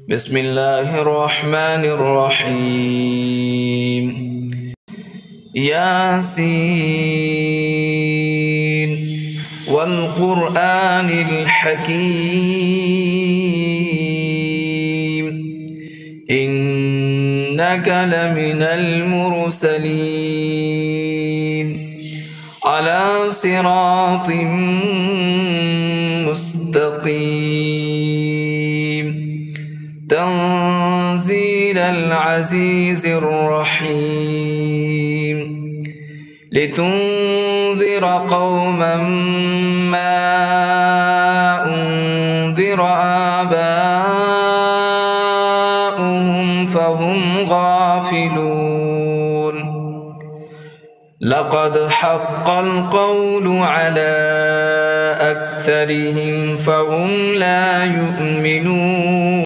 بسم الله الرحمن الرحيم ياسين والقرآن الحكيم إنك لمن المرسلين على صراط مستقيم تنزيل العزيز الرحيم لتنذر قوما ما أنذر آباؤهم فهم غافلون لقد حق القول على أكثرهم فهم لا يؤمنون